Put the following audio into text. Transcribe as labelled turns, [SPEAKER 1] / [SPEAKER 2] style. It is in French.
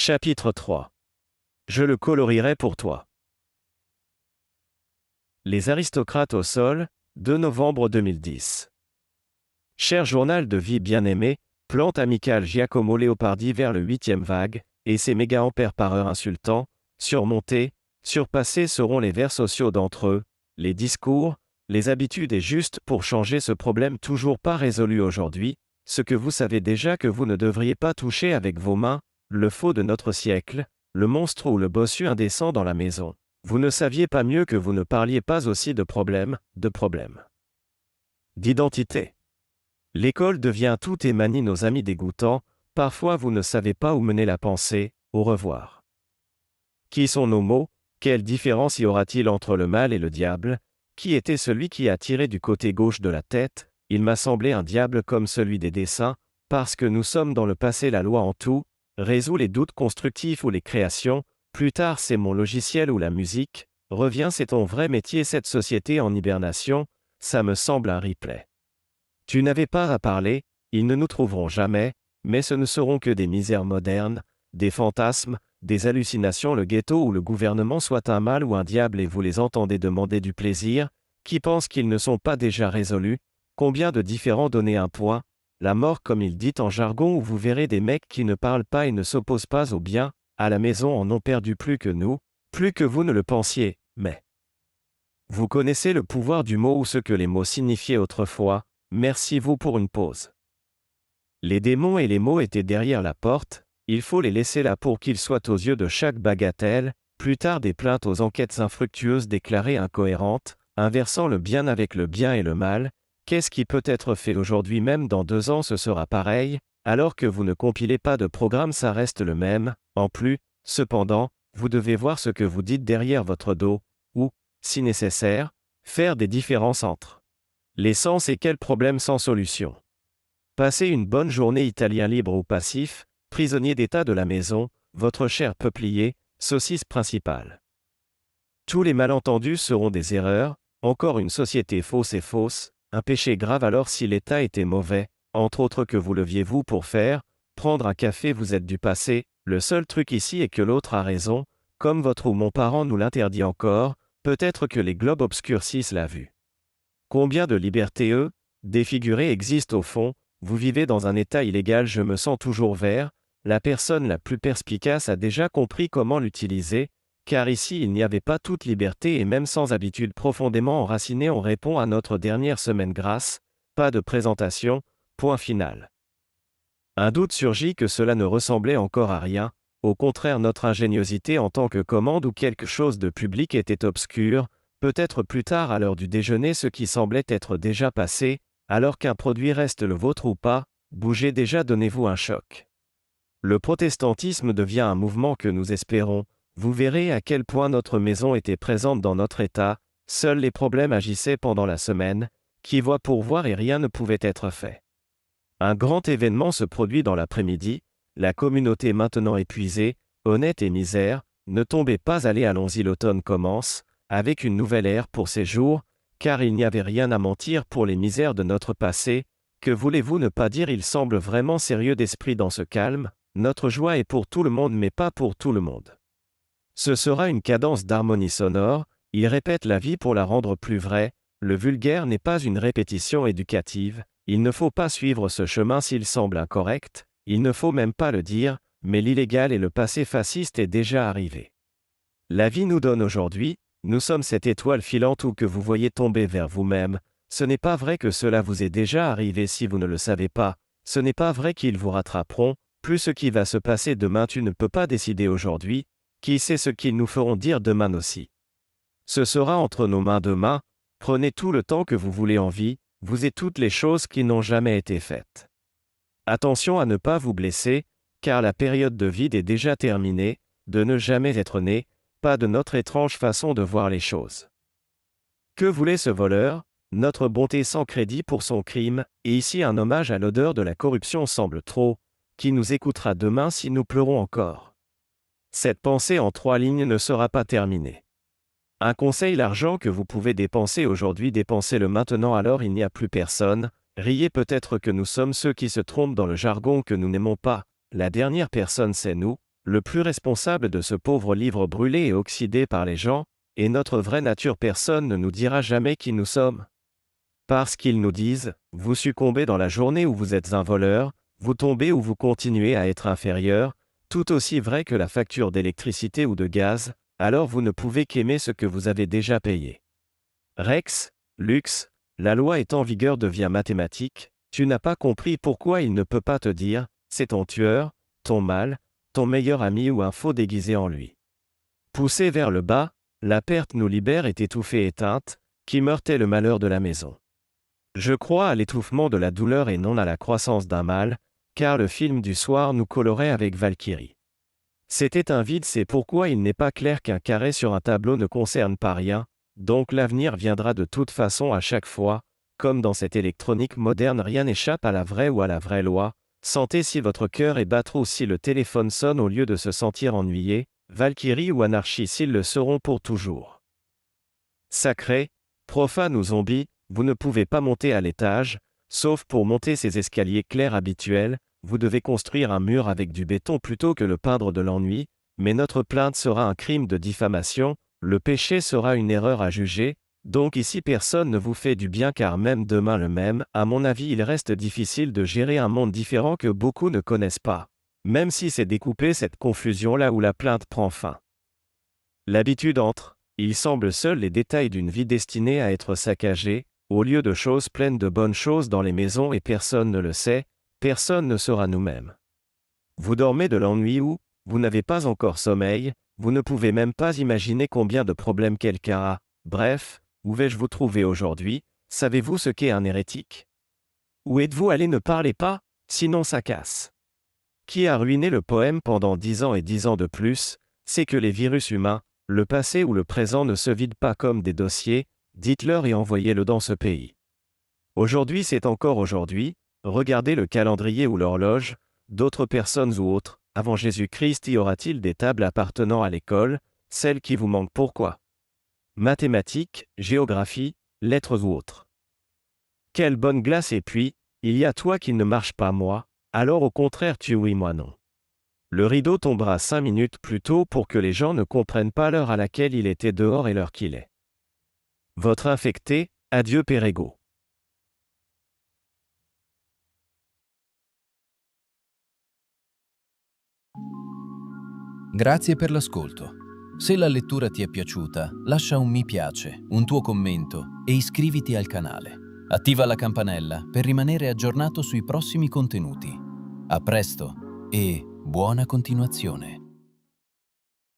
[SPEAKER 1] Chapitre 3. Je le colorierai pour toi. Les aristocrates au sol, 2 novembre 2010. Cher journal de vie bien-aimé, plante amicale Giacomo Leopardi vers le 8e vague, et ses méga-ampères par heure insultants, surmontés, surpassés seront les vers sociaux d'entre eux, les discours, les habitudes et juste pour changer ce problème toujours pas résolu aujourd'hui, ce que vous savez déjà que vous ne devriez pas toucher avec vos mains, le faux de notre siècle, le monstre ou le bossu indécent dans la maison. Vous ne saviez pas mieux que vous ne parliez pas aussi de problèmes, d'identité. L'école devient tout et manie nos amis dégoûtants, parfois vous ne savez pas où mener la pensée, au revoir. Qui sont nos mots, quelle différence y aura-t-il entre le mal et le diable? Qui était celui qui a tiré du côté gauche de la tête? Il m'a semblé un diable comme celui des dessins, parce que nous sommes dans le passé la loi en tout, résout les doutes constructifs ou les créations, plus tard c'est mon logiciel ou la musique, revient c'est ton vrai métier cette société en hibernation, ça me semble un replay. Tu n'avais pas à parler, ils ne nous trouveront jamais, mais ce ne seront que des misères modernes, des fantasmes, des hallucinations le ghetto ou le gouvernement soit un mal ou un diable et vous les entendez demander du plaisir, qui pensent qu'ils ne sont pas déjà résolus, combien de différents donner un point, la mort comme il dit en jargon où vous verrez des mecs qui ne parlent pas et ne s'opposent pas au bien, à la maison en ont perdu plus que nous, plus que vous ne le pensiez, mais vous connaissez le pouvoir du mot ou ce que les mots signifiaient autrefois, merci vous pour une pause. Les démons et les mots étaient derrière la porte, il faut les laisser là pour qu'ils soient aux yeux de chaque bagatelle, plus tard des plaintes aux enquêtes infructueuses déclarées incohérentes, inversant le bien avec le bien et le mal, qu'est-ce qui peut être fait aujourd'hui même dans 2 ans ce sera pareil, alors que vous ne compilez pas de programme ça reste le même, en plus, cependant, vous devez voir ce que vous dites derrière votre dos, ou, si nécessaire, faire des différences entre les sens et quels problèmes sans solution. Passez une bonne journée italien libre ou passif, prisonnier d'état de la maison, votre cher peuplier, saucisse principale. Tous les malentendus seront des erreurs, encore une société fausse et fausse, un péché grave alors si l'état était mauvais, entre autres que vous leviez-vous pour faire, prendre un café vous êtes du passé, le seul truc ici est que l'autre a raison, comme votre ou mon parent nous l'interdit encore, peut-être que les globes obscurcissent la vue. Combien de libertés défigurées existent au fond, vous vivez dans un état illégal je me sens toujours vert, la personne la plus perspicace a déjà compris comment l'utiliser, car ici il n'y avait pas toute liberté et même sans habitude profondément enracinée on répond à notre dernière semaine grâce, pas de présentation, point final. Un doute surgit que cela ne ressemblait encore à rien, au contraire notre ingéniosité en tant que commande ou quelque chose de public était obscure, peut-être plus tard à l'heure du déjeuner ce qui semblait être déjà passé, alors qu'un produit reste le vôtre ou pas, bougez déjà donnez-vous un choc. Le protestantisme devient un mouvement que nous espérons, vous verrez à quel point notre maison était présente dans notre état, seuls les problèmes agissaient pendant la semaine, qui voit pour voir et rien ne pouvait être fait. Un grand événement se produit dans l'après-midi, la communauté maintenant épuisée, honnête et misère, ne tombez pas allons-y l'automne commence, avec une nouvelle ère pour ces jours, car il n'y avait rien à mentir pour les misères de notre passé, que voulez-vous ne pas dire il semble vraiment sérieux d'esprit dans ce calme, notre joie est pour tout le monde mais pas pour tout le monde. Ce sera une cadence d'harmonie sonore, il répète la vie pour la rendre plus vraie, le vulgaire n'est pas une répétition éducative, il ne faut pas suivre ce chemin s'il semble incorrect, il ne faut même pas le dire, mais l'illégal et le passé fasciste est déjà arrivé. La vie nous donne aujourd'hui, nous sommes cette étoile filante ou que vous voyez tomber vers vous-même, ce n'est pas vrai que cela vous est déjà arrivé si vous ne le savez pas, ce n'est pas vrai qu'ils vous rattraperont, plus ce qui va se passer demain tu ne peux pas décider aujourd'hui, qui sait ce qu'ils nous feront dire demain aussi. Ce sera entre nos mains demain, prenez tout le temps que vous voulez en vie, vous et toutes les choses qui n'ont jamais été faites. Attention à ne pas vous blesser, car la période de vide est déjà terminée, de ne jamais être né, pas de notre étrange façon de voir les choses. Que voulait ce voleur? Notre bonté sans crédit pour son crime, et ici un hommage à l'odeur de la corruption semble trop, qui nous écoutera demain si nous pleurons encore. Cette pensée en 3 lignes ne sera pas terminée. Un conseil l'argent que vous pouvez dépenser aujourd'hui dépensez-le maintenant alors il n'y a plus personne, riez peut-être que nous sommes ceux qui se trompent dans le jargon que nous n'aimons pas, la dernière personne c'est nous, le plus responsable de ce pauvre livre brûlé et oxydé par les gens, et notre vraie nature. Personne ne nous dira jamais qui nous sommes. Parce qu'ils nous disent, vous succombez dans la journée où vous êtes un voleur, vous tombez ou vous continuez à être inférieur, tout aussi vrai que la facture d'électricité ou de gaz, alors vous ne pouvez qu'aimer ce que vous avez déjà payé. Rex, Lux, la loi est en vigueur devient mathématique, tu n'as pas compris pourquoi il ne peut pas te dire, c'est ton tueur, ton mal, ton meilleur ami ou un faux déguisé en lui. Poussé vers le bas, la perte nous libère est étouffée éteinte, qui meurtait le malheur de la maison. Je crois à l'étouffement de la douleur et non à la croissance d'un mal, car le film du soir nous colorait avec Valkyrie. C'était un vide, c'est pourquoi il n'est pas clair qu'un carré sur un tableau ne concerne pas rien, donc l'avenir viendra de toute façon à chaque fois, comme dans cette électronique moderne rien n'échappe à la vraie ou à la vraie loi, sentez si votre cœur est battre ou si le téléphone sonne au lieu de se sentir ennuyé, Valkyrie ou anarchie s'ils le seront pour toujours. Sacré, profane ou zombie, vous ne pouvez pas monter à l'étage, sauf pour monter ces escaliers clairs habituels, vous devez construire un mur avec du béton plutôt que le peindre de l'ennui, mais notre plainte sera un crime de diffamation, le péché sera une erreur à juger, donc ici personne ne vous fait du bien car même demain le même, à mon avis il reste difficile de gérer un monde différent que beaucoup ne connaissent pas. Même si c'est découpé cette confusion là où la plainte prend fin. L'habitude entre, il semble seuls les détails d'une vie destinée à être saccagée, au lieu de choses pleines de bonnes choses dans les maisons et personne ne le sait, personne ne sera nous-mêmes. Vous dormez de l'ennui ou, vous n'avez pas encore sommeil, vous ne pouvez même pas imaginer combien de problèmes quelqu'un a, bref, où vais-je vous trouver aujourd'hui, savez-vous ce qu'est un hérétique? Où êtes-vous allé? Ne parlez pas, sinon ça casse. Qui a ruiné le poème pendant 10 ans et 10 ans de plus, c'est que les virus humains, le passé ou le présent ne se vident pas comme des dossiers, dites-leur et envoyez-le dans ce pays. Aujourd'hui c'est encore aujourd'hui, regardez le calendrier ou l'horloge, d'autres personnes ou autres, avant Jésus-Christ y aura-t-il des tables appartenant à l'école, celles qui vous manquent pourquoi? Mathématiques, géographie, lettres ou autres. Quelle bonne glace et puis, il y a toi qui ne marche pas moi, alors au contraire tu oui moi non. Le rideau tombera 5 minutes plus tôt pour que les gens ne comprennent pas l'heure à laquelle il était dehors et l'heure qu'il est. Votre infecté, adieu Perego.
[SPEAKER 2] Grazie per l'ascolto. Se la lettura ti è piaciuta, lascia un mi piace, un tuo commento e iscriviti al canale. Attiva la campanella per rimanere aggiornato sui prossimi contenuti. A presto e buona continuazione.